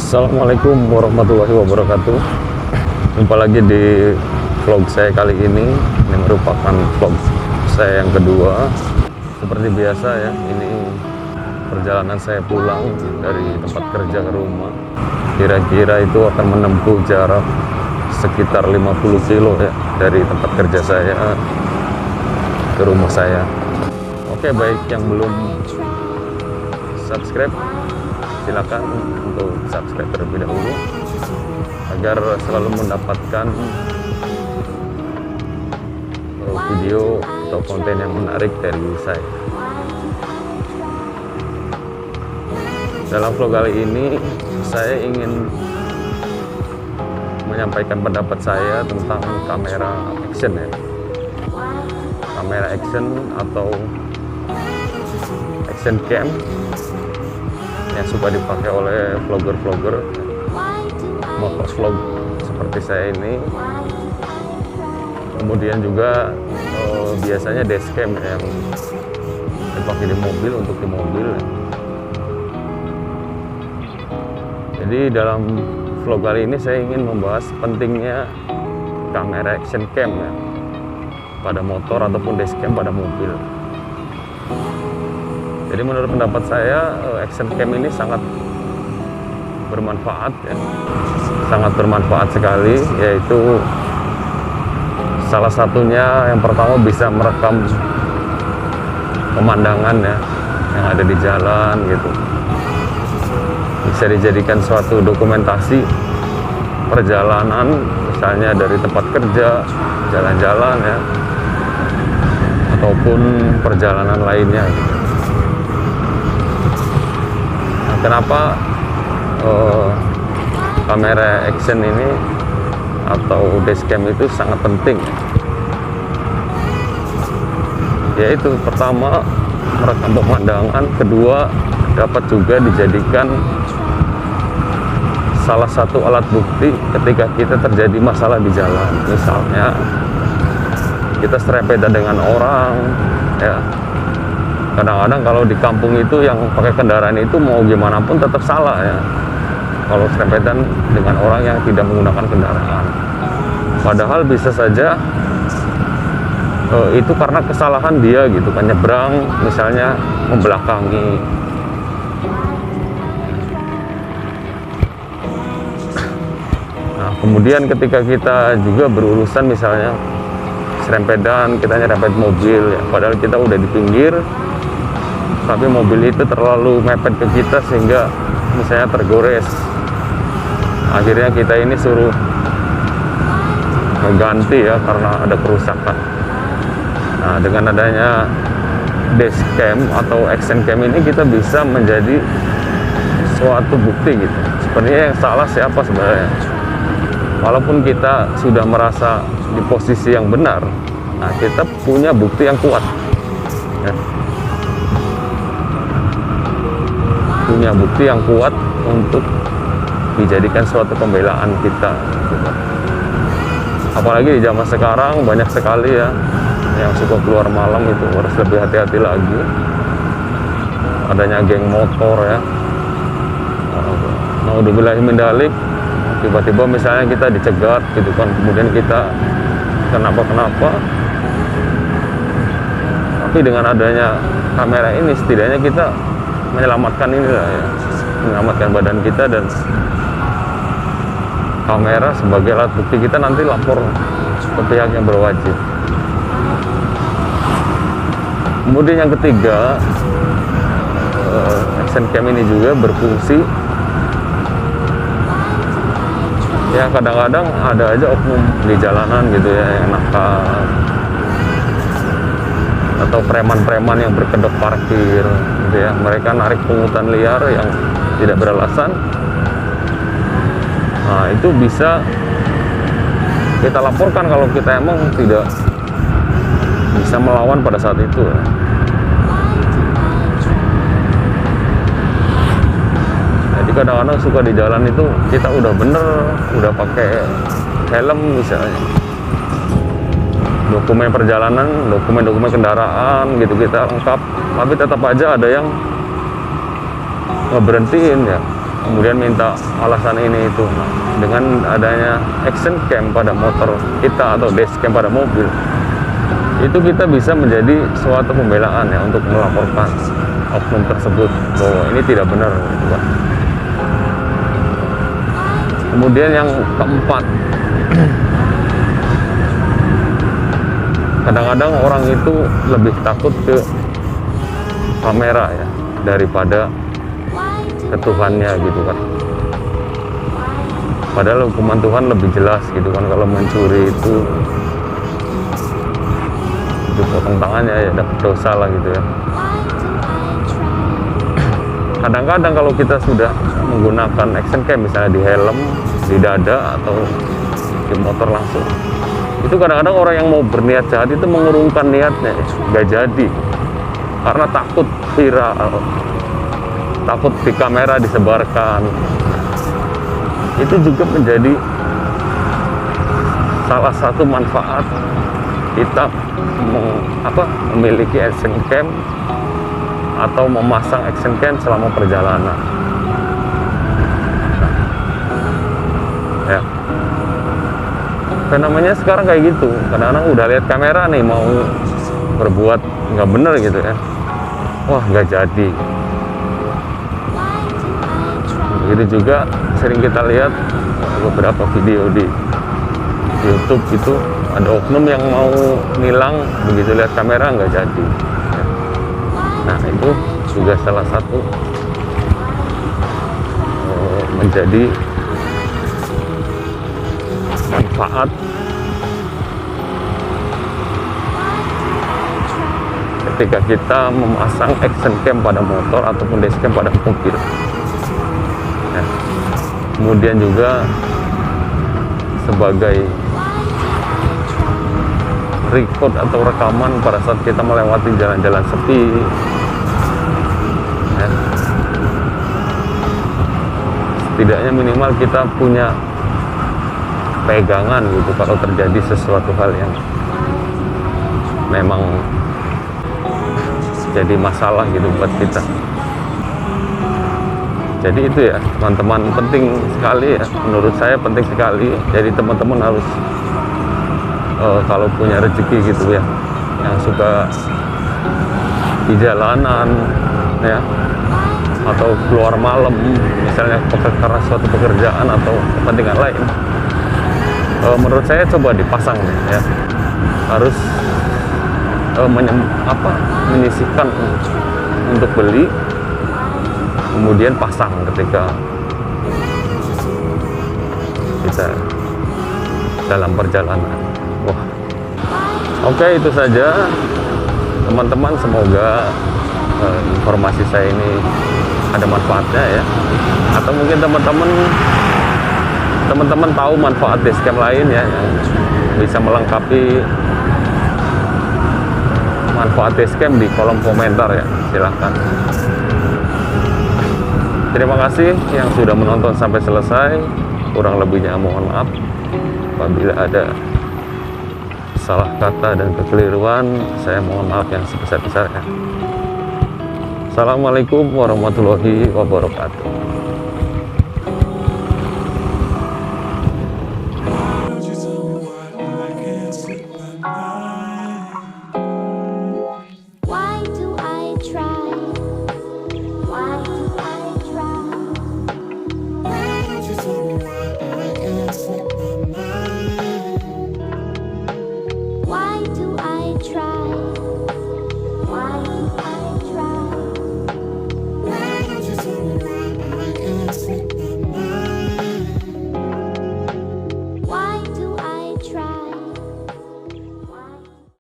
Assalamualaikum warahmatullahi wabarakatuh. Jumpa lagi di vlog saya kali ini. Ini merupakan vlog saya yang kedua. Seperti biasa ya, ini perjalanan saya pulang dari tempat kerja ke rumah. Kira-kira itu akan menempuh jarak sekitar 50 kilo ya, dari tempat kerja saya ke rumah saya. Oke, baik yang belum subscribe, silakan untuk subscribe terlebih dahulu agar selalu mendapatkan video atau konten yang menarik dari saya. Dalam vlog kali ini saya ingin menyampaikan pendapat saya tentang kamera action ya. Kamera action atau action cam yang suka dipakai oleh vlogger-vlogger motovlog seperti saya ini. Kemudian juga biasanya dashcam yang dipakai di mobil, untuk di mobil. Jadi dalam vlog kali ini saya ingin membahas pentingnya kamera action cam ya, pada motor ataupun dashcam pada mobil. Jadi menurut pendapat saya, action cam ini sangat bermanfaat ya. Sangat bermanfaat sekali, yaitu salah satunya yang pertama bisa merekam pemandangan ya yang ada di jalan gitu. Bisa dijadikan suatu dokumentasi perjalanan, misalnya dari tempat kerja, jalan-jalan ya, ataupun perjalanan lainnya gitu. Kenapa kamera action ini atau dashcam itu sangat penting? Yaitu pertama, merekam pemandangan, kedua dapat juga dijadikan salah satu alat bukti ketika kita terjadi masalah di jalan. Misalnya kita serempetan dengan orang ya. Kadang-kadang kalau di kampung itu yang pakai kendaraan itu mau gimana pun tetap salah ya, kalau serempetan dengan orang yang tidak menggunakan kendaraan. Padahal bisa saja itu karena kesalahan dia gitu kan, nyebrang misalnya, membelakangi. Nah kemudian ketika kita juga berurusan misalnya serempetan, kita nyerempet mobil ya, padahal kita udah di pinggir, tapi mobil itu terlalu mepet ke kita sehingga misalnya tergores. Akhirnya kita ini suruh mengganti ya karena ada kerusakan. Nah dengan adanya dashcam atau action cam ini kita bisa menjadi suatu bukti gitu. Sebenarnya yang salah siapa sebenarnya? Walaupun kita sudah merasa di posisi yang benar, nah kita punya bukti yang kuat ya. Punya bukti yang kuat untuk dijadikan suatu pembelaan kita gitu. Apalagi di zaman sekarang banyak sekali ya yang suka keluar malam, itu harus lebih hati-hati lagi. Adanya geng motor ya, naudzubillahi min dzalik, tiba-tiba misalnya kita dicegat gitu kan, kemudian kita kenapa-kenapa. Tapi dengan adanya kamera ini setidaknya kita menyelamatkan inilah ya, menyelamatkan badan kita, dan kamera sebagai alat bukti kita nanti lapor ke pihak yang berwajib. Kemudian yang ketiga, action cam ini juga berfungsi ya, kadang-kadang ada aja oknum di jalanan gitu ya yang nakal, atau preman-preman yang berkedok parkir gitu ya, mereka narik pungutan liar yang tidak beralasan. Nah itu bisa kita laporkan kalau kita emang tidak bisa melawan pada saat itu ya. Jadi kadang-kadang suka di jalan itu kita udah bener, udah pakai helm misalnya, dokumen perjalanan, dokumen-dokumen kendaraan gitu kita lengkap, tapi tetap aja ada yang ngeberhentiin ya, kemudian minta alasan ini itu. Nah, dengan adanya action cam pada motor kita atau dashcam pada mobil, itu kita bisa menjadi suatu pembelaan ya untuk melaporkan oknum tersebut bahwa ini tidak benar gitu kan. Kemudian yang keempat, kadang-kadang orang itu lebih takut ke kamera ya daripada ke Tuhannya gitu kan. Padahal hukuman Tuhan lebih jelas gitu kan, kalau mencuri itu dipotong tangannya ya dapat dosa lah gitu ya. Kadang-kadang kalau kita sudah menggunakan action cam misalnya di helm, di dada atau di motor langsung, itu kadang-kadang orang yang mau berniat jahat itu mengurungkan niatnya, nggak jadi karena takut viral, takut di kamera disebarkan. Itu juga menjadi salah satu manfaat kita memiliki action cam atau memasang action cam selama perjalanan. Ya, fenomena sekarang kayak gitu. Kadang-kadang udah lihat kamera nih mau berbuat nggak bener gitu ya, wah nggak jadi. Begitu juga sering kita lihat beberapa video di YouTube itu ada oknum yang mau nilang, begitu lihat kamera nggak jadi. Nah itu juga salah satu menjadi manfaat ketika kita memasang action cam pada motor ataupun dashcam pada mobil. Ya. Kemudian juga sebagai record atau rekaman pada saat kita melewati jalan-jalan sepi ya. Setidaknya minimal kita punya pegangan gitu kalau terjadi sesuatu hal yang memang jadi masalah gitu buat kita. Jadi itu ya teman-teman, penting sekali ya, menurut saya penting sekali. Jadi teman-teman harus kalau punya rezeki gitu ya, yang suka di jalanan ya, atau keluar malam misalnya karena suatu pekerjaan atau kepentingan lain, menurut saya coba dipasang ya, harus menyisihkan untuk beli, kemudian pasang ketika kita dalam perjalanan. Wah, oke, itu saja teman-teman, semoga informasi saya ini ada manfaatnya ya, atau mungkin teman-teman tahu manfaat dashcam lain ya yang bisa melengkapi manfaat dashcam di kolom komentar ya, silahkan. Terima kasih yang sudah menonton sampai selesai. Kurang lebihnya mohon maaf apabila ada salah kata dan kekeliruan, saya mohon maaf yang sebesar-besarnya. Assalamualaikum warahmatullahi wabarakatuh.